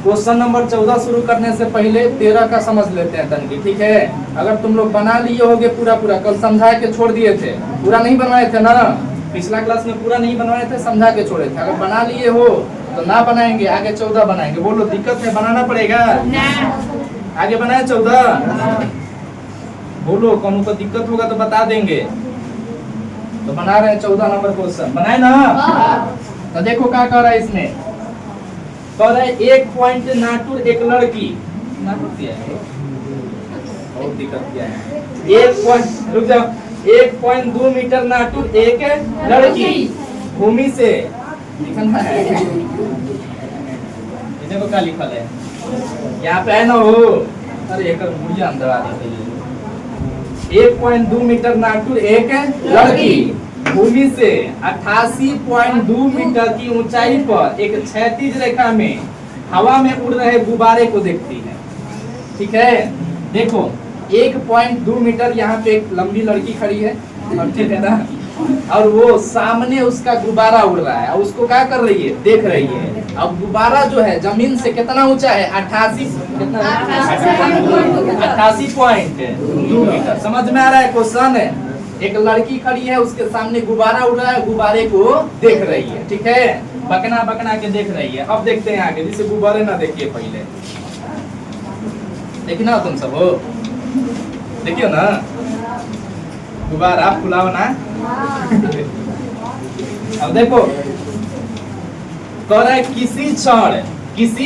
Question number 14 शुरू करने से पहले 13 का समझ लेते हैं तनकी, ठीक है। अगर तुम लोग बना लिए होगे पूरा कल समझा के छोड़ दिए थे, पूरा नहीं बनवाए थे ना, पिछला क्लास में पूरा नहीं बनवाए थे, समझा के छोड़े थे। अगर बना लिए हो तो ना बनाएंगे, आगे 14 बनाएंगे। बोलो दिक्कत है, बनाना पड़ेगा आगे बनाए 14। बोलो कौन को दिक्कत होगा तो बता देंगे। तो बना रहे हैं 14 नंबर क्वेश्चन, बनाए ना। तो देखो क्या कह रहा है इसमें, कह रहा है 1 पॉइंट नाटुर एक लड़की, नाटुर दिया है बहुत दिक्कत क्या है, 1 पॉइंट रुक जाओ 1.2 मीटर नाटुर एक लड़की भूमि से लिखना है। देखो क्या लिखल है यहाँ पे है ना हो, अरे एक मुड़िया अंदर आ रही है। 1.2 मीटर नाटुर एक लड़की भूमि से 88.2 मीटर की ऊंचाई पर एक क्षैतिज रेखा में हवा में उड़ रहे गुब्बारे को देखती है, ठीक है। देखो 1.2 मीटर यहाँ पे एक लंबी लड़की खड़ी है, ठीक है ना, और वो सामने उसका गुब्बारा उड़ रहा है और उसको क्या कर रही है, देख रही है। अब गुब्बारा जो है जमीन से कितना ऊंचा है, 88.2 मीटर। समझ में आ रहा है क्वेश्चन है। एक लड़की खड़ी है, उसके सामने गुब्बारा उड़ रहा है, गुब्बारे को देख रही है, ठीक है, बकना बकना के देख रही है। अब देखते हैं आगे, जिसे गुब्बारे ना देखिए पहले, देखिए ना तुम सब हो, देखियो ना गुब्बारा फुलाओ ना। अब देखो कह रहा है किसी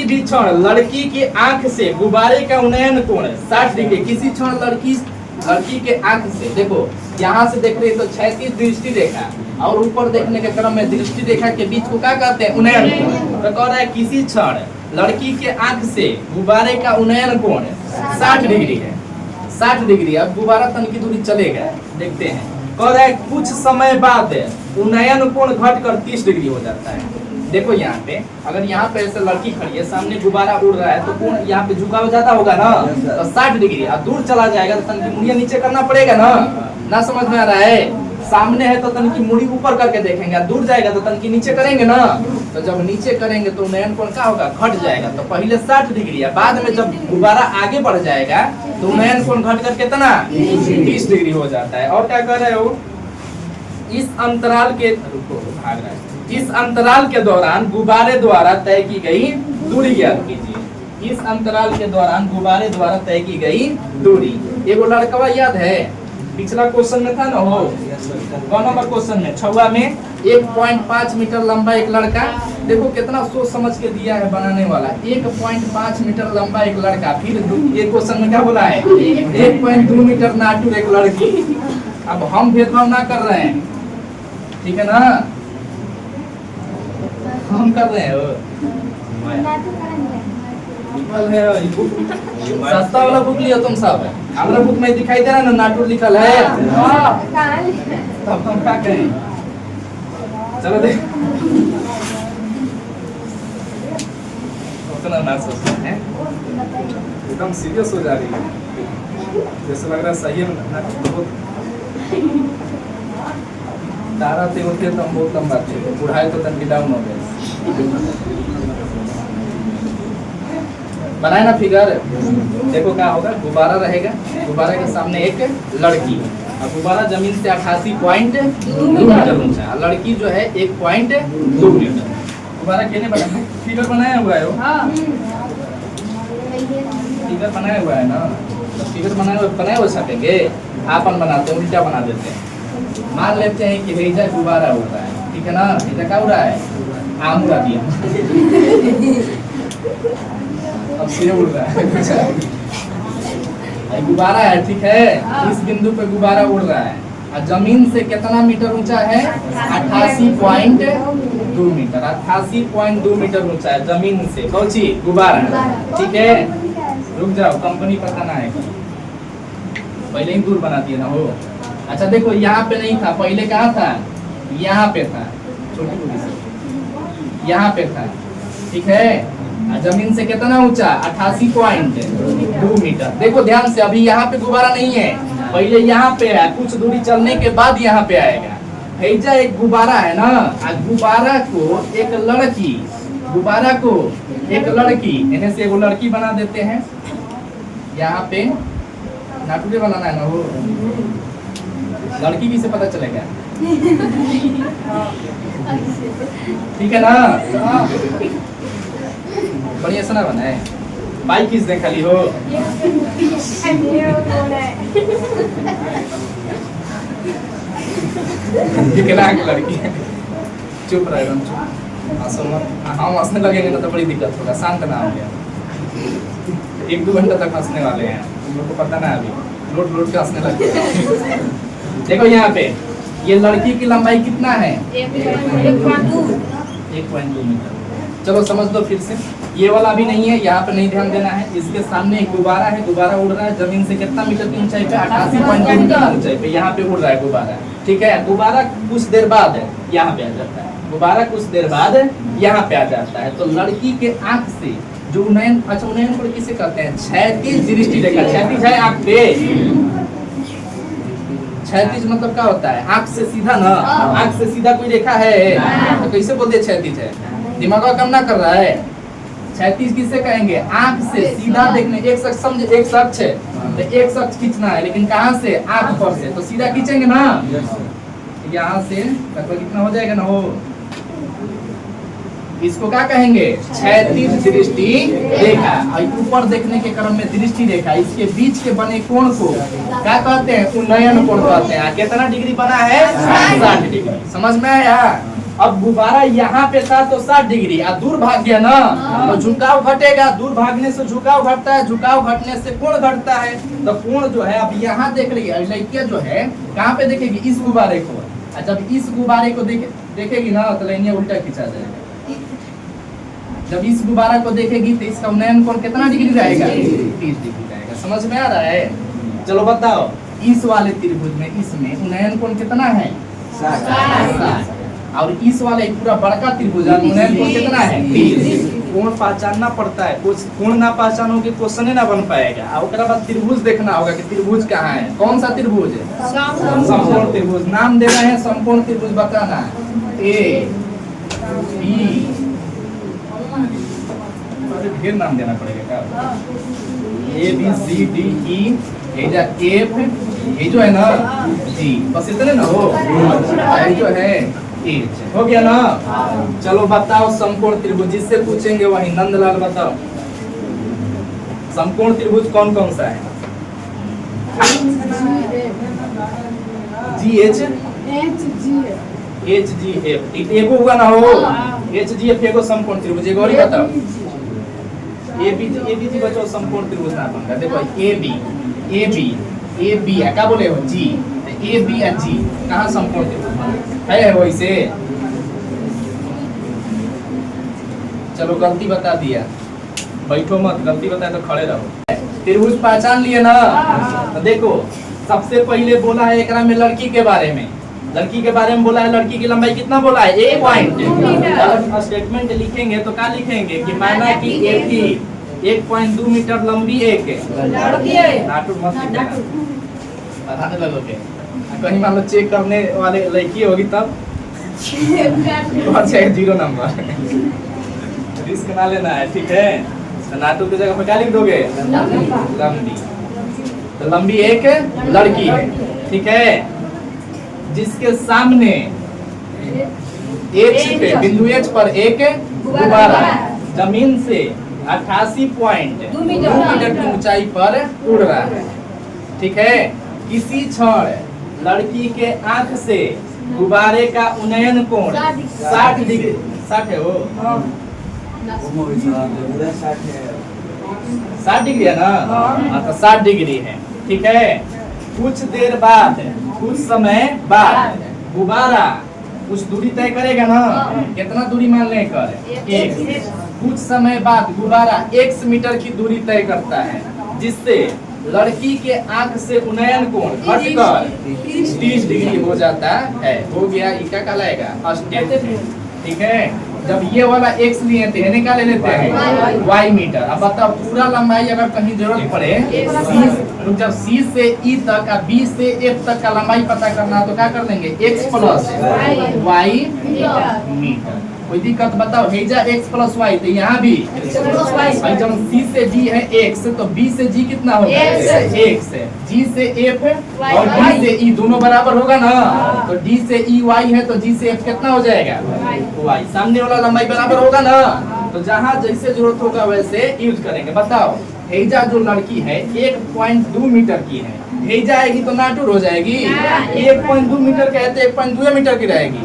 भी क्षण लड़की की आंख से गुब्बारे का उन्नयन कोण 60 डिग्री। किसी क्षण लड़की के आंख से, देखो यहाँ से देख रहे तो क्षैतिज दृष्टि रेखा और ऊपर देखने के क्रम में दृष्टि रेखा के बीच को क्या कहते हैं, उन्नयन कोण। तो कह रहा है किसी क्षण लड़की के आंख से गुब्बारे का उन्नयन कोण 60 डिग्री है, 60 डिग्री। अब गुब्बारा तन की दूरी चलेगा, देखते हैं। कह रहा है कुछ समय बाद उन्नयन कोण घटकर 30 डिग्री हो जाता है। देखो यहाँ पे, अगर यहाँ पे ऐसे लड़की खड़ी है, सामने गुब्बारा उड़ रहा है, तो कोण यहाँ पे झुकाव ज्यादा होगा ना, तो 60 डिग्री। अब दूर चला जाएगा तो तन की मुड़िया नीचे करना पड़ेगा ना समझ में आ रहा है। सामने है तो तन की मुड़ी ऊपर करके देखेंगे, दूर जाएगा तो तन की नीचे करेंगे ना। तो जब नीचे करेंगे तो उन्नयन कोण क्या होगा, घट जाएगा। तो पहले 60 डिग्री है, बाद में जब गुब्बारा आगे बढ़ जाएगा तो उन्नयन कोण घट कर कितना 30 डिग्री हो जाता है। और क्या कर रहे हो, इस अंतराल के दौरान गुब्बारे द्वारा तय की गई दूरी ज्ञात कीजिए। इस अंतराल के दौरान गुब्बारे द्वारा तय की गई दूरी। एगो लड़कवा याद है, पिछला क्वेश्चन में था ना हो, कौन नंबर क्वेश्चन में, 6वां में, 1.5 मीटर लंबा एक लड़का। देखो कितना सोच समझ के दिया है बनाने वाला, 1.5 मीटर लंबा एक लड़का। फिर ये क्वेश्चन में क्या बोला है, 1.2 मीटर नाटुर एक लड़की। अब हम भेदभाव ना कर रहे हैं, ठीक है ना, हम कर रहे हैं। सस्ता वाला बुक लिया तुम सब, हमारा बुक में दिखाई दे रहा है ना नाटुर लिखल है, तब हम क्या करें। चलो देख उतना ना सोचते हैं, एकदम सीरियस हो जा रही है, जैसे लग रहा है सही है ना। बहुत तारा थे होते तो हम बहुत लंबा थे, बुढ़ाए तो तन डाउन हो गए। बनाए ना फिगर, देखो क्या होगा, गुब्बारा रहेगा, गुब्बारा के सामने एक लड़की, और गुब्बारा जमीन से 88.2 मीटर ऊंचा है, लड़की जो है 1.2 मीटर। गुब्बारा कहने बना फिगर बनाया हुआ है, फिगर बनाया हुआ है ना, तो फिगर बनाए हुए छपेंगे, आपन बनाते हैं, उल्टा बना देते हैं। मान लेते हैं कि भेजा गुब्बारा उड़ रहा है, ठीक है ना, भेजा क्या उड़ रहा है, आम उड़ा दिया, अब सिरे उड़ रहा है, गुब्बारा है, ठीक है, इस बिंदु पे गुब्बारा उड़ रहा है, और जमीन से कितना मीटर ऊंचा है, 88.2 मीटर, 88.2 मीटर ऊंचा है जमीन से, कौन सी, गुब्बारा, ठीक है। रुक जाओ, कंपनी पता ना है, पहले ही दूर बना दिया ना हो। अच्छा देखो यहाँ पे नहीं था, पहले कहाँ था, यहाँ पे था, छोटी बूढ़ी से यहाँ पे था, ठीक है। जमीन से कितना ऊंचा, 88.2 मीटर। देखो ध्यान से, अभी यहाँ पे गुब्बारा नहीं है, पहले यहाँ पे है, कुछ दूरी चलने के बाद यहाँ पे आएगा। हैजा एक गुब्बारा है ना, गुब्बारा को एक लड़की गुब्बारा को एक लड़की, इन्हें से वो लड़की बना देते हैं। यहाँ पे नाटुरे बनाना है ना, वो लड़की किसे पता चलेगा? ठीक है ना? बढ़िया से ना बनाए। बाइक किसने खाली हो? विकलांग लड़की है। चुप रहे, एकदम चुप, हंसो मत। हम हंसने लगेंगे ना तो बड़ी दिक्कत होगा, शांत ना हो गया। 1-2 घंटा तक हंसने वाले हैं, तुम लोग को पता ना, अभी लोट लोट के हंसने लगे। देखो यहाँ पे ये लड़की की लंबाई कितना है? 1.2 मीटर। चलो समझ लो फिर से, ये वाला अभी नहीं है, यहाँ पे नहीं ध्यान देना है। इसके सामने एक गुब्बारा है, गुब्बारा उड़ रहा है जमीन से कितना मीटर की ऊंचाई पे? 88.2 मीटर ऊंचाई पे यहाँ पे उड़ रहा है गुब्बारा। ठीक है, गुब्बारा कुछ देर बाद यहाँ पे आ जाता है, गुब्बारा कुछ देर बाद यहाँ पे आ जाता है। तो लड़की के आंख से जो उन्नयन, अच्छा उन्नयन को किसे कहते हैं? क्षैतिज दृष्टि रेखा। क्षैतिज है आंख पे, क्षैतिज मतलब क्या होता है? आंख से सीधा ना, आंख से सीधा कोई रेखा है तो कैसे बोलते हैं क्षैतिज है? दिमाग का काम ना कर रहा है। क्षैतिज किसे कहेंगे? आंख से सीधा देखने। एक शख्स समझे, एक शख्स है तो एक शख्स खींचना है, लेकिन कहाँ से? आंख पर से, तो सीधा खींचेंगे ना, यहाँ से लगभग कितना हो जाएगा ना, हो इसको क्या कहेंगे? क्षैतिज दृष्टि रेखा। और ऊपर देखने के क्रम में दृष्टि रेखा, इसके बीच के बने कोण को क्या कहते हैं? उन्नयन कोण कहते हैं। कितना डिग्री बना है? 60 डिग्री। समझ में आया? अब गुब्बारा यहाँ पे था तो 60 डिग्री, अब दूर भाग गया ना तो झुकाव घटेगा। दूर भागने से झुकाव घटता है, झुकाव घटने से कोण घटता है। तो कोण जो है, अब यहाँ देख रही है लड़कियां जो है, कहाँ पे देखेगी? इस गुब्बारे को। और जब इस गुब्बारे को देखेगी ना तो लाइनिया उल्टा खिंचा जाएगा। जब इस गुब्बारा को देखेगी तो इसका उन्नयन कोण कितना डिग्री रहेगा? 30 डिग्री रहेगा। समझ में आ रहा है? चलो बताओ, इस वाले त्रिभुज में, इसमें उन्नयन कोण कितना है? 60। और इस वाले पूरा बड़का त्रिभुज उन्नयन कोण कितना है? 30। कोण पहचानना पड़ता है, कुछ कोण ना पहचानोगे क्वेश्चन ही ना बन पाएगा। और उसके बाद त्रिभुज देखना होगा कि त्रिभुज कहाँ है, कौन सा त्रिभुज है? समकोण त्रिभुज। नाम दे रहे हैं, समकोण त्रिभुज बताना है। ए बी, ढेर नाम देना पड़ेगा क्या? A B C D E, F, ये जो है ना जी, बस इतने ना हो, ये जो है एच, हो गया ना? चलो बताओ समकोण त्रिभुज, जिससे पूछेंगे वही। नंदलाल बताओ समकोण त्रिभुज कौन कौन सा है? जी एच जी एफ, एगो होगा ना हो, एच जी एफ एगो समकोण त्रिभुज। एगो और बताओ, ए बी जी बच्चों समकोण त्रिभुज ना बनता। देखो ए बी है, क्या बोले हो? जी, ए बी और जी कहाँ समकोण त्रिभुज है? वैसे चलो गलती बता दिया, बैठो मत, गलती बताए तो खड़े रहो। त्रिभुज पहचान लिए ना? तो देखो सबसे पहले बोला है एकरा में लड़की के बारे में, लड़की के बारे में बोला है। लड़की की लंबाई कितना बोला है? 1 पॉइंट। स्टेटमेंट लिखेंगे तो क्या लिखेंगे कि माना कि एक ही 1.2 मीटर लंबी एक नाटू मत बताने लगोगे। कहीं मान लो चेक करने वाले लड़की होगी तब बहुत 0 नंबर, रिस्क ना लेना है। ठीक है, तो नाटू की जगह पे क्या लिख दोगे? लंबी। तो लंबी एक लड़की है, ठीक है, जिसके सामने एच पे, बिंदु एच पर एक गुब्बारा जमीन से 88.2 मीटर की ऊंचाई पर उड़ रहा है। ठीक है, किसी क्षण लड़की के आंख से गुब्बारे का उन्नयन कोण 60 डिग्री, 60 है वो, 60 डिग्री है ना? हाँ, तो 60 डिग्री है। ठीक है, कुछ देर बाद, कुछ समय बाद गुब्बारा कुछ दूरी तय करेगा ना? कितना दूरी मान लें कर? 1। कुछ समय बाद गुब्बारा x मीटर की दूरी तय करता है, जिससे लड़की के आंख से उन्नयन कोण घटकर 30 डिग्री हो जाता है। हो गया, ये क्या कहलाएगा? स्टेटमेंट। ठीक है, जब ये वाला x लिए थे, इन्हें क्या ले लेते हैं? y metre. अब बताओ पूरा लंबाई अगर कहीं जरूरत पड़े, जब c से e तक और b से f तक का लंबाई पता करना तो क्या कर देंगे? x plus y metre. कोई दिक्कत बताओ। हेजा x प्लस वाई तो यहाँ भी भाई जब c से d है x तो b से g कितना होगा x है, g से f और d से e दोनों बराबर होगा ना, तो d से e y है तो g से f कितना हो जाएगा y। सामने वाला लंबाई बराबर होगा ना, तो जहाँ जैसे जरूरत होगा वैसे यूज करेंगे। बताओ हेजा जो लड़की है 1.2 मीटर की है, हेजा आएगी तो नाटुर हो जाएगी, 1.2 मीटर का है तो 1.2 मीटर की रहेगी,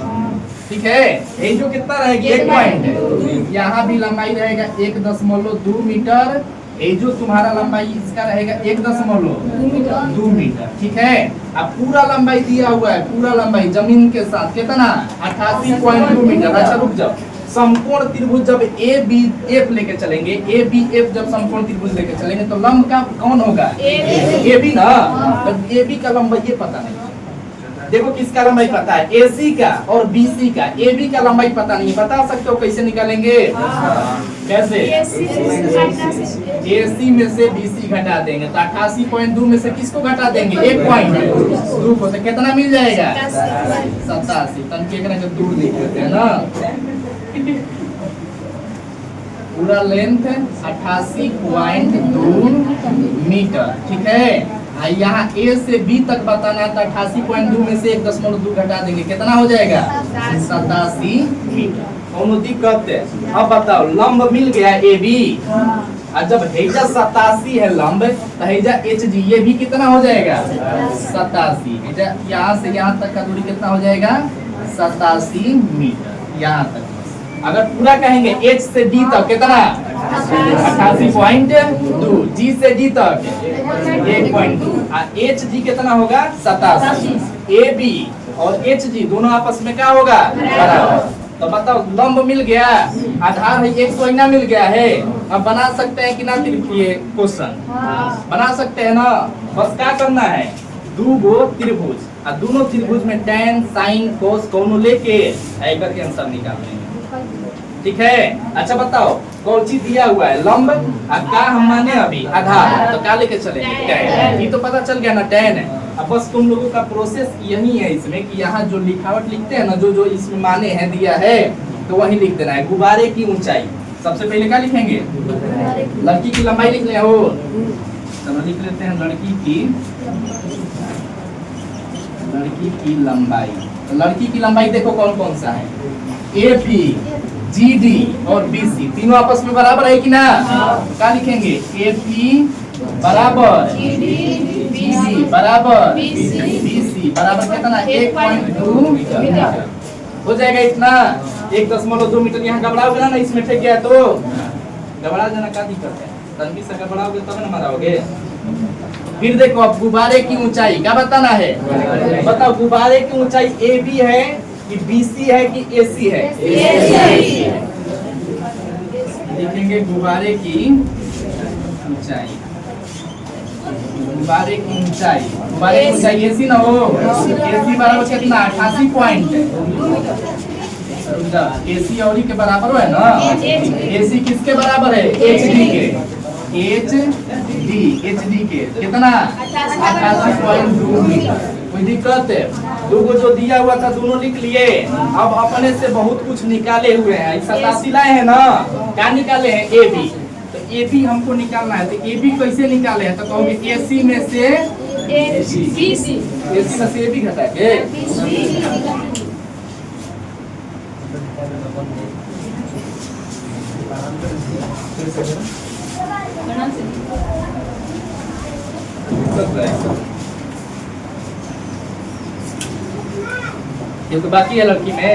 ठीक है। ये जो कितना रहेगी 1 पॉइंट, यहाँ भी लंबाई रहेगा 1.2 मीटर, ये जो तुम्हारा लंबाई इसका रहेगा 1.2 मीटर, ठीक है। अब पूरा लंबाई दिया हुआ है, पूरा लंबाई जमीन के साथ कितना 88.2 मीटर। अच्छा रुक जाओ, समकोण त्रिभुज जब ए बी एफ लेके चलेंगे, ए बी एफ जब समकोण त्रिभुज लेके चलेंगे तो लंब का कौन होगा ए बी ना, तो ए बी का लंबाई ये पता नहीं। देखो किसका लंबाई पता है, AC का और BC का, AB का लंबाई पता नहीं, बता सकते हो कैसे निकालेंगे? कैसे? AC में से BC घटा देंगे तो 88.2 में से किसको घटा देंगे 1.2 को, तो कितना मिल जाएगा 87। तन के करके दूर लिख देते हैं ना, पूरा लेंथ 88.2 मीटर, ठीक है। यहाँ A से B तक बताना है तो 88.2 में से 1.2 घटा देंगे, कितना हो जाएगा 87 मीटर। कौन दिक्कत है? अब बताओ लंब मिल गया AB, और जब हेजा 87 है लंब तो हेजा HG ये भी कितना हो जाएगा 87। हेजा यहाँ से यहाँ तक का दूरी कितना हो जाएगा 87 मीटर यहाँ तक। अगर पूरा कहेंगे H से D तक कितना 88.2, G से D तक 1.2, HG कितना होगा 87। AB और HG दोनों आपस में क्या होगा बराबर। तो बताओ लंब मिल गया, आधार है 100 मिल गया है। अब बना सकते हैं कि ना क्वेश्चन बना सकते हैं ना, बस क्या करना है दो गो त्रिभुज, और दोनों त्रिभुज में tan sin cos कौन लेके आकर के आंसर निकालने हैं, ठीक है। अच्छा बताओ कौन चीज दिया हुआ है लंब, का हम माने अभी आधार, तो क्या लेके चलेंगे tan, ये तो पता चल गया ना tan है। अब बस तुम लोगों का प्रोसेस यही है इसमें कि यहाँ जो लिखावट लिखते हैं ना, जो जो इसमें माने हैं दिया है तो वही लिख देना है। गुब्बारे की ऊंचाई सबसे पहले क्या लिखेंगे, लड़की की लंबाई लिख ले हो, चलो लिख लेते हैं लड़की की लंबाई। तो लड़की की लंबाई देखो कौन कौन सा है, AP GD और BC तीनों आपस में बराबर है कि ना, क्या लिखेंगे AP बराबर GD बराबर BC बराबर कितना 1.2 मीटर हो जाएगा। इतना 1.2 मीटर यहाँ घबराओगे ना इसमें फेंक गया तो घबरा जाना, क्या दिक्कत है, तनवी से घबराओगे तब ना मराओगे। फिर देखो अब गुब्बारे की ऊंचाई क्या बताना है, बताओ गुब्बारे की ऊंचाई AB है कि BC है कि AC है, लिखेंगे गुब्बारे की ऊंचाई, गुब्बारे की ऊंचाई AC ना हो, AC बराबर कितना 88 पॉइंट, AC और के बराबर है ना, AC किसके बराबर है HD के कितना 88.2 मीटर। कोई दिक्कत है? दो जो दिया हुआ था दोनों लिख लिए, अब अपने से बहुत कुछ निकाले हुए हैं, 87 लाए हैं ना, क्या निकाले हैं AB, तो AB हमको निकालना है, तो AB कैसे निकाले हैं, तो कहोगे AC में से AB घटा के ये तो बाकी है लड़की में,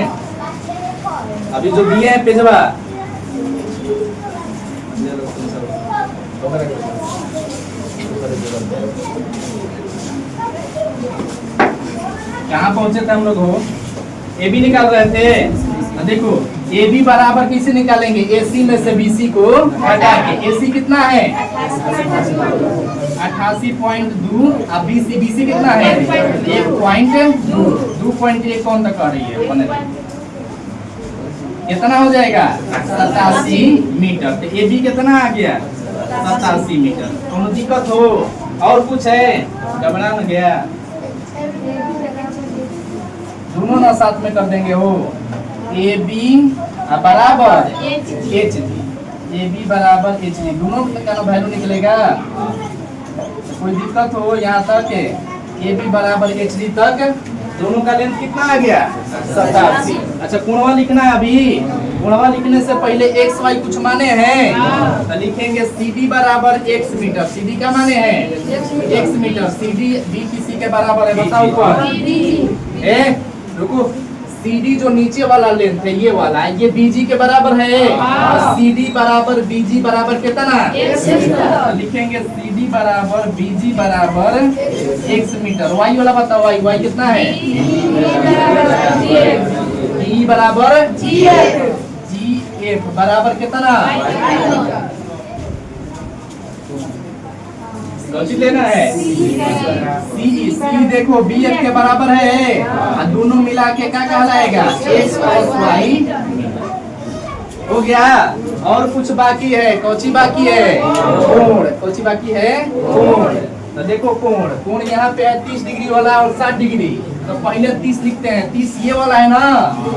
अभी जो दिए हैं पेजवा कहाँ पहुंचे थे हम लोग हो, AB निकाल रहे थे। देखो AB बराबर किसे निकालेंगे, AC में से BC को हटा के, AC कितना है 88.2 और BC कितना है 1.2, 2.1 कौन तक आ रही है, कितना हो जाएगा 87 मीटर। तो AB कितना आ गया 87 मीटर। कोनो दिक्कत हो और कुछ है, घबरा न गया, दोनों ना साथ में कर देंगे हो, AB बराबर एच डी, ए बी बराबर एच डी, दोनों का वैल्यू निकलेगा। कोई दिक्कत हो यहाँ तक, ए बी बराबर एच डी तक दोनों का लेंथ कितना आ गया 87। अच्छा कोणवा लिखना है अभी, कोणवा लिखने से पहले एक्स वाई कुछ माने हैं तो लिखेंगे सी डी बराबर एक्स मीटर, सी डी का माने हैं एक्स मीटर, सी डी बी किसी के बराबर है बताओ ऊपर, रुको CD जो नीचे वाला लेंथ है ये वाला है, ये BG के बराबर है, CD बराबर BG बराबर कितना, लिखेंगे CD बराबर BG बराबर x मीटर। Y वाला बताओ, y कितना है, E बराबर GF बराबर कितना, कौन लेना है, सी देखो BF के बराबर है, दोनों मिला के क्या कहलाएगा x प्लस वाई हो गया। और कुछ बाकी है, कौची बाकी है, कोण, कौची बाकी है कोण। तो देखो कोण यहाँ पे है 30 डिग्री वाला और 60 डिग्री, तो पहले 30 लिखते हैं, 30 ये वाला है ना,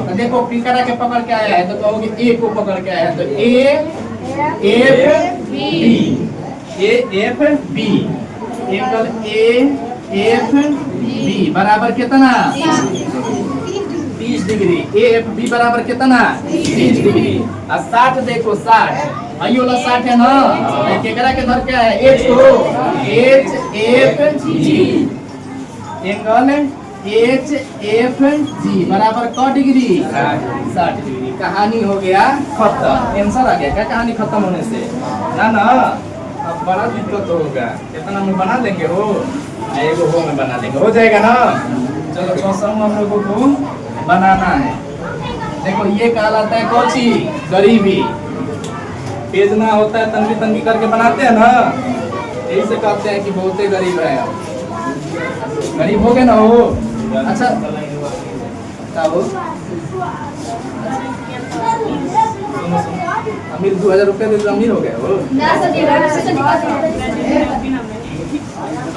तो देखो फिर के पकड़ के आया है तो कहोगे ए को पकड़ के आया है, तो A F B angle A F B बराबर कितना 30 डिग्री, ए एफ बी बराबर कितना 30 डिग्री। और 60 देखो 60 आई वाला 60 है ना, केकरा के धर क्या है एच को, H F G angle H F G बराबर क डिग्री 60 डिग्री। कहानी हो गया खत्म, आंसर आ गया क्या कहानी खत्म होने से ना अब बड़ा दिक्कत होगा, कितना में बना लेंगे हो, एगो हो में बना लेंगे, हो जाएगा ना। चलो क्वेश्चन हम लोगों को बनाना है। देखो ये कहलाता है कोची गरीबी, पेज ना होता है तंगी तंगी करके बनाते हैं ना, यही से कहते हैं कि बहुते गरीब है, गरीब हो गए ना हो। अच्छा क्या हो अमीर 2000 रुपए दे तो अमीर हो गए हो,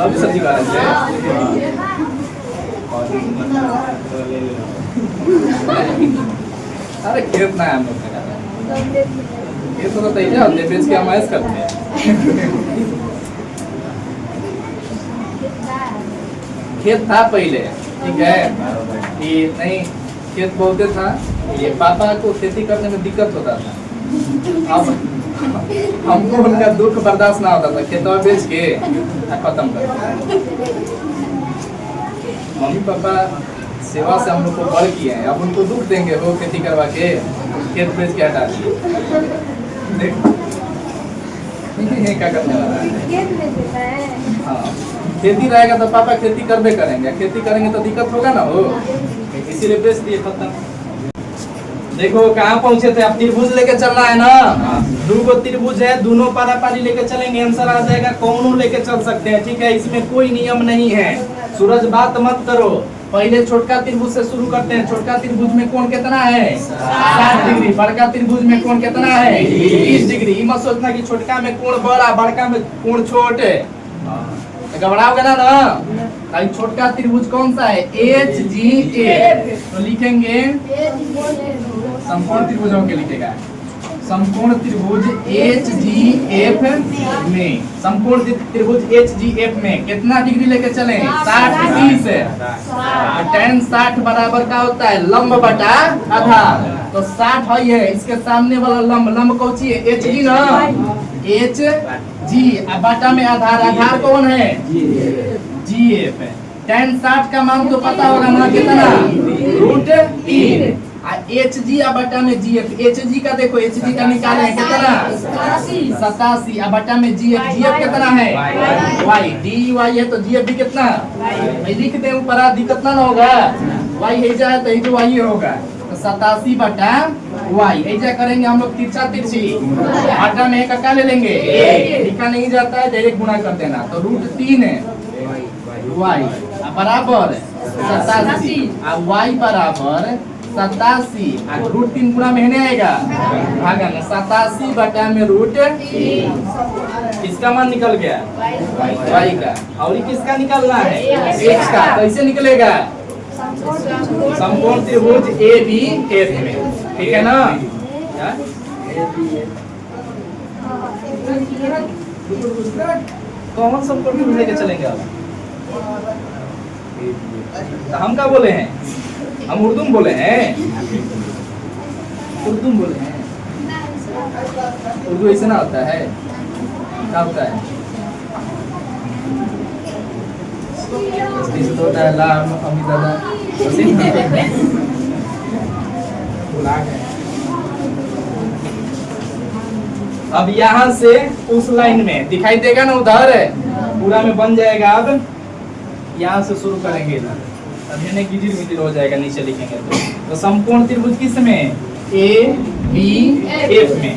अभी सब्जी खा रहे थे। अरे खेत ना है हम लोग का, खेत तो तैयार होते बेच के हमारे करते हैं। खेत था पहले ठीक है, ये नहीं खेत बोलते था, ये पापा को खेती करने में दिक्कत होता था, अब हमको उनका दुख बर्दाश्त ना होता था, खेतवा बेच के खत्म कर। मम्मी पापा सेवा से हम लोग को बड़ किए हैं, अब उनको दुख देंगे वो खेती करवा के खेत बेच के हटा दिए। देखो क्या करने वाला है, हाँ खेती रहेगा तो पापा खेती करबे करेंगे, खेती करेंगे तो दिक्कत होगा ना हो, इसीलिए बेच दिए खत्म। देखो कहाँ पहुँचे थे, अब त्रिभुज लेके चलना है ना, दो त्रिभुज है, दोनों पारा पारी लेके चलेंगे, आंसर आ जाएगा, कौनों लेके चल सकते हैं ठीक है, इसमें कोई नियम नहीं है। सूरज बात मत करो, पहले छोटका त्रिभुज से शुरू करते हैं। छोटका त्रिभुज में कोण कितना है 60 डिग्री, बड़का त्रिभुज में कोण कितना है 30 डिग्री। मत सोचना कि छोटका में कोण बड़ा बड़का में कोण छोटे, घबराओगे ना ना। छोटका त्रिभुज कौन सा है एच जी ए, तो लिखेंगे समकोण त्रिभुजों के लिखेगा, समकोण त्रिभुज एच जी एफ में, समकोण त्रिभुज एच जी एफ में कितना डिग्री लेके चले 60 डिग्री से। tan 60 बराबर का होता है लंब बटा आधार, तो 60 है इसके सामने वाला लंब, लंब कौन सी है एच जी ना, एच जी बटा में आधार, आधार कौन है जी एफ। tan 60 का मान तो पता होगा ना कितना √3, एच जी बटा में जी एफ, एच जी का देखो एच जी का निकाले हैं कितना 87, बटा में जी एफ, जी एफ कितना है वाई, डी वाई है तो जी एफ भी कितना मैं लिख दे ऊपर, दिक्कत ना होगा, वाई है जाए तो जो वाई होगा, तो 87 बटा वाई ऐसा करेंगे हम लोग तिरछा तिरछी, बटा में एक का ले लेंगे, लिखा नहीं जाता है डायरेक्ट गुणा कर देना, तो √3 है वाई बराबर 87, वाई बराबर 87, √3 गुणा में नहीं आएगा भागा में 87 बटा में √3, किसका मान निकल गया वाई का, और ये किसका निकलना है एक्स का, कैसे निकलेगा समकोण त्रिभुज ए बी एफ में, ठीक है ना। क्या? कौन समकोण त्रिभुज लेके चलेंगे आप? तो हम क्या बोले हैं? हम उर्दू में बोले हैं, उर्दू में बोले हैं। उर्दू ऐसे ना होता है, क्या होता है? तो होता है ला अम्मी दादा भुला गए। अब यहाँ से उस लाइन में दिखाई देगा ना, उधर पूरा में बन जाएगा। अब यहाँ से शुरू करेंगे इधर, अब ये गिजिर मिजिर हो जाएगा नीचे लिखेंगे तो समकोण त्रिभुज किस में? ए बी एफ में।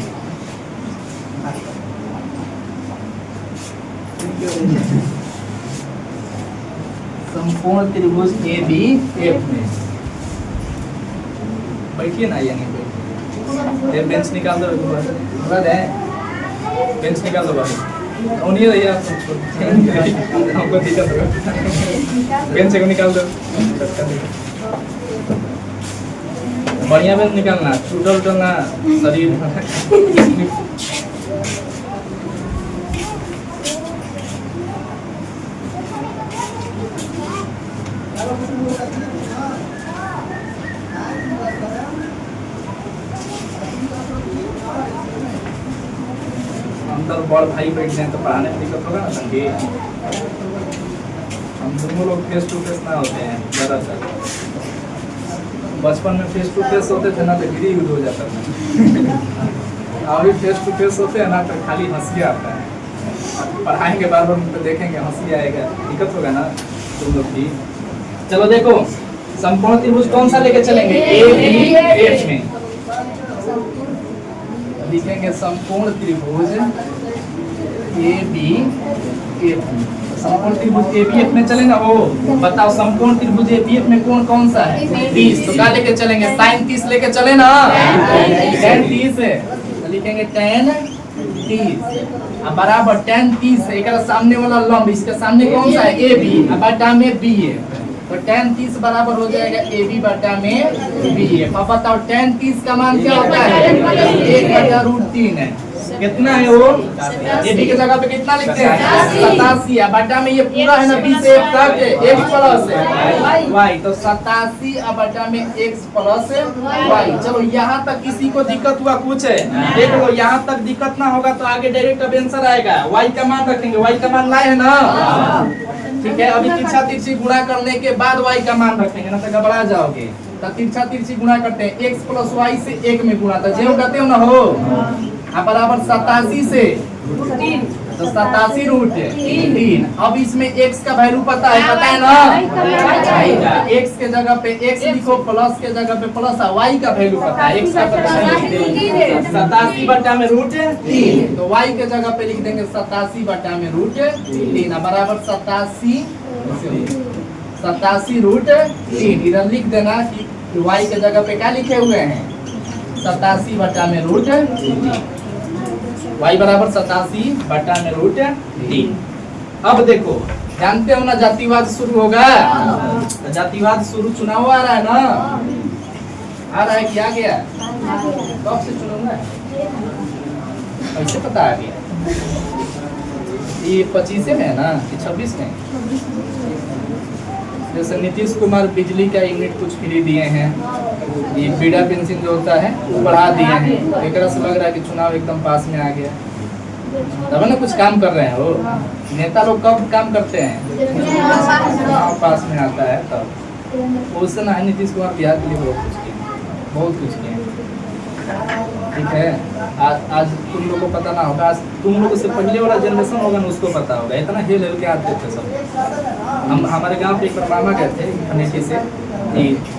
समकोण त्रिभुज ए बी एफ में। बैठिए ना, ये नहीं बैठिए, बेंच निकाल दो, बेंच निकाल दो भाई। उन्हीं भैया हमको दिक्कत होगा, बेंच को निकाल दो। बढ़िया बेंच निकालना, टूटल उटल ना शरीर। अंदर बड़ भाई बैठ जाए तो पढ़ाने में दिक्कत होगा ना संगे। हम दोनों लोग फेस टू फेस ना होते हैं ज़्यादातर। बचपन में फेस टू फेस होते थे ना तो गिरी यूज हो जाता था। अभी फेस टू फेस होते हैं ना तो खाली हंसी आता है। पढ़ाएंगे बार बार उनको देखेंगे, हंसी आएगा, दिक्कत होगा ना तुम लोग भी। चलो देखो, समकोण त्रिभुज कौन सा लेके चलेंगे? ए बी एफ में लिखेंगे समकोण त्रिभुज ए बी एफ। समकोण त्रिभुज ए बी एफ में चलेगा। ओ बताओ, समकोण त्रिभुज ए बी एफ में कोण कौन सा है? 30। तो क्या लेके चलेंगे? sin 30 लेके चले ना, tan 30 है तो लिखेंगे tan 30 अब बराबर tan 30 है। एक सामने वाला लंब, इसके सामने कौन सा है? ए बी, अब बटा में बी है तो tan 30 बराबर हो जाएगा ए बी बटा में बी है। अब बताओ tan 30 का मान क्या होता है? 1/√3 है। कितना है वो? ए बी के जगह पे कितना लिखते हैं? 87। बटा में ये पूरा है ना, बी से एक तक x प्लस वाई, तो 87 बटा में x प्लस वाई। चलो यहाँ तक किसी को दिक्कत हुआ कुछ है? देख लो, यहाँ तक दिक्कत ना होगा तो आगे डायरेक्ट अब आंसर आएगा। वाई का मान रखेंगे, वाई का मान लाए है ना, ठीक है। अभी तिरछा तिरछी गुणा करने के बाद वाई का मान रखेंगे ना तो घबरा जाओगे। तो तिरछा तिरछी गुणा करते हैं, x प्लस वाई से 1 में गुणा, तो जेव कहते हो ना हो बराबर 87 से तो 87 रूट 3। अब इसमें x का वैल्यू पता है, पता है ना? x के जगह पे x लिखो, प्लस के जगह पे प्लस, y का वैल्यू पता है, x का पता है 87 बटा में रूट 3, तो y के जगह पे लिख देंगे 87 बटा में रूट 3 बराबर 87 रूट 3। इधर लिख देना कि y के जगह पे क्या लिखे हुए हैं? 87 बटा में रूट 3, y बराबर 87 बटा में रूट 3। अब देखो, जानते हो ना जातिवाद शुरू होगा, जातिवाद शुरू, चुनाव आ रहा है ना, आ रहा है कि आ गया? कब से चुनाव है? कैसे पता आ गया? ये 25 में है ना कि 26 में? जैसे नीतीश कुमार बिजली का यूनिट कुछ फ्री दिए हैं, ये बीड़ा पेंशन जो होता है वो बढ़ा दिए हैं, तो एक से लग रहा है कि चुनाव एकदम पास में आ गया। तब ना कुछ काम कर रहे हैं वो नेता लोग। कब काम करते हैं? चुनाव पास में आता है तब। उससे ना नीतीश कुमार बिहार के लिए बहुत कुछ किए, ठीक है। आज तुम लोगों को पता ना होगा, आज तुम लोगों से पहले वाला जनरेशन होगा ना उसको पता होगा। इतना हिल हिल के आते थे सब। हम हमारे गांव पे एक बार मामा गए थे अमेठी से,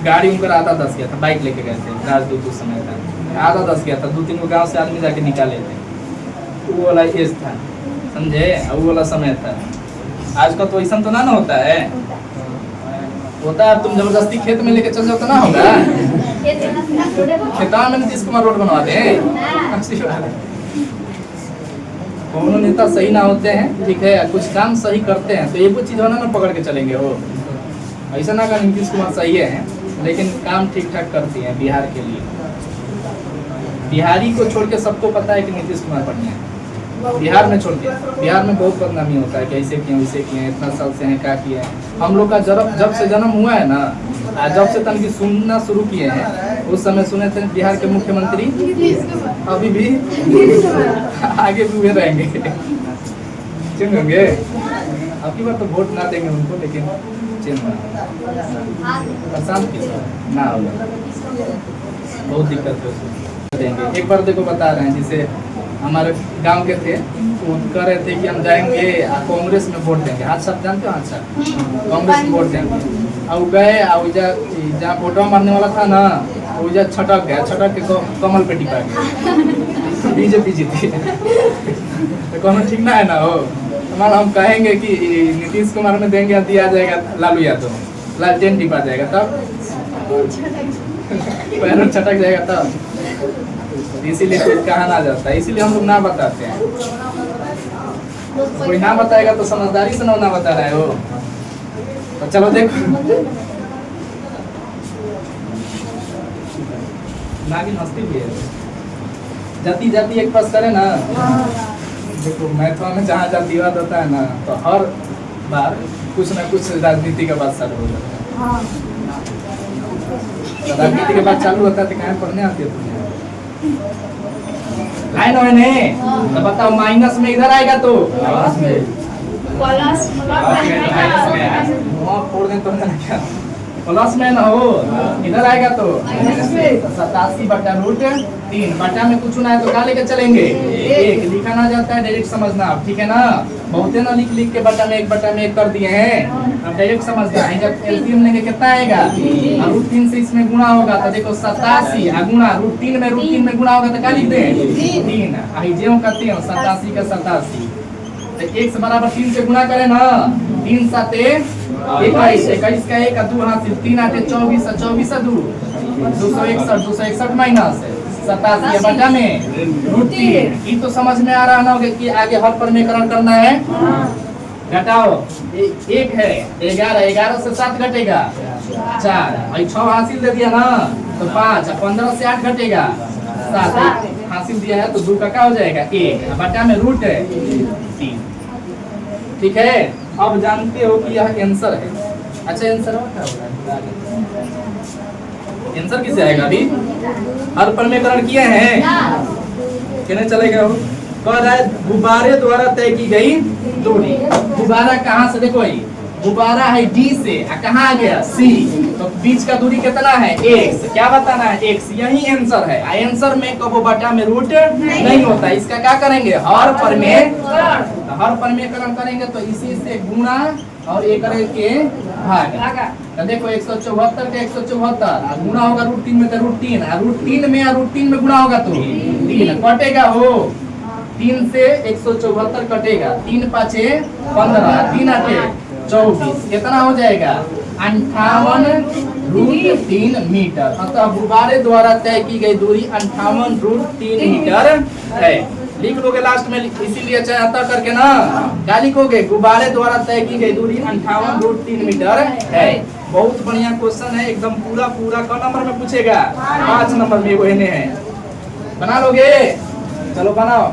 गाड़ी उनका आधा 10 गया था, बाइक लेके गए थे, राजदूत उस समय था, आधा 10 गया था, 2-3 को गाँव से आदमी जाके निकाले थे। वो वाला एज था, समझे, वो वाला समय था। आज का तो ऐसा तो ना होता है, होता है तुम जबरदस्ती खेत में लेके चल जाओ तो ना होगा। खेता में नीतीश कुमार रोड बनवा दे, कोनो नेता सही ना होते हैं, ठीक है, कुछ काम सही करते हैं तो एक चीज होना ना पकड़ के चलेंगे वो। ऐसा ना नीतीश कुमार सही है लेकिन काम ठीक ठाक करती हैं बिहार के लिए। बिहारी को छोड़ के सबको पता है कि नीतीश कुमार बढ़िया है। बिहार में छोड़ के, बिहार में बहुत बदनामी होता है कि ऐसे किए वैसे किए, इतना साल से हैं क्या किए हैं। हम लोग का जब से जन्म हुआ है ना, जब से तन की सुनना शुरू किए हैं, उस समय सुने थे बिहार के मुख्यमंत्री अभी भी आगे भी हुए रहेंगे। चेंज होंगे अब की बार तो वोट ना देंगे उनको, लेकिन चेंज परेशान ना होगा, बहुत दिक्कत है देंगे। एक बार देखो बता रहे हैं, जैसे हमारे गांव के थे, वो कह रहे थे कि हम जाएंगे कांग्रेस में वोट देंगे। हाथ साहब जानते हो? हाथ साहब कांग्रेस में वोट देंगे। अब गए जहाँ वोटवा मारने वाला था ना, उजा छटक गया, छटक के कमल पे टिका गया, बीजेपी जीती। तो कौन ठीक ना है ना हो। हमारा हम कहेंगे कि नीतीश कुमार में देंगे, दिया जाएगा लालू यादव, लालटेन टिपा जाएगा, तब पैरों छटक जाएगा तब। इसीलिए कोई कहा ना जाता है, इसीलिए हम लोग ना बताते हैं। कोई ना बताएगा तो समझदारी से ना बता रहे हो। तो चलो देखो, नागिन हंसती भी है। जाति जाति एक पास करे ना। देखो मैथवा में जहाँ जातिवाद होता है ना, तो हर बार कुछ ना कुछ राजनीति का बात चालू हो जाता है। तो राजनीति के बाद चालू होता है तो कहाँ पढ़ने आती है तुम्हें? लाइन तो बताओ, माइनस में इधर आएगा तो प्लस में, फोड़ दें तो क्या प्लस में ना हो, इधर आएगा तो 87/√3। बटा में कुछ ना है तो क्या लेके चलेंगे? एक लिखा ना जाता है, डायरेक्ट समझना, ठीक है ना। बहुते ना लिख के बटा में 1/1 कर दिए हैं, अब डायरेक्ट समझना है। जब एलसीएम लेंगे कितना आएगा? √3 से इसमें गुणा होगा तो देखो 87 गुणा √3 में गुणा होगा तो क्या लिख दें? 3। आई जेओ करते हैं 87 का 87, तो 1 बराबर 3 से गुणा करें ना, 3 7 21, 21 का 1 2 हासिल, 3 8 24, 24 2 261 माइनस 87 बटा में √3। ये तो समझ में आ रहा ना कि आगे हर प्रमेयकरण करना है। घटाओ, 1 है 11, 11 से 7 घटेगा 4, 6 हासिल दे दिया ना तो 5, 15 से 8 घटेगा 7, हासिल दिया है तो 2 का क्या हो जाएगा? 1 बटा में √3। ठीक है, अब जानते हो कि यह आंसर है। अच्छा आंसर क्या होगा? आंसर किसे आएगा? अभी हर प्रमेयकरण किए हैं, कहने चलेगा वो कह रहा है गुब्बारे द्वारा तय की गई दूरी। गुब्बारा कहाँ से? देखो गुब्बारा है डी से, कहाँ आ गया? सी, तो बीच का दूरी कितना है? x। क्या बताना है? x। यही आंसर है। आंसर में कबो बटा में रूट नहीं होता। इसका क्या करेंगे? हर प्रमेयकरण करेंगे तो इसी से गुणा और एक करके भाग। तो देखो 174 का 174 गुणा होगा √3 में तो √3, √3 में गुणा होगा तो 3 कटेगा हो, 3 से 174 कटेगा, 3 5 15, 3 8 24, कितना हो जाएगा? 58√3 मीटर। अतः गुब्बारे द्वारा तय की गई दूरी 58√3 मीटर है। लिख लोगे लास्ट में, इसीलिए चाहे अतः करके ना क्या लिखोगे? गुब्बारे द्वारा तय की गई दूरी 58√3 मीटर है। बहुत बढ़िया क्वेश्चन है, एकदम पूरा क नंबर में पूछेगा, 5 नंबर में वो है। बना लोगे? चलो बनाओ।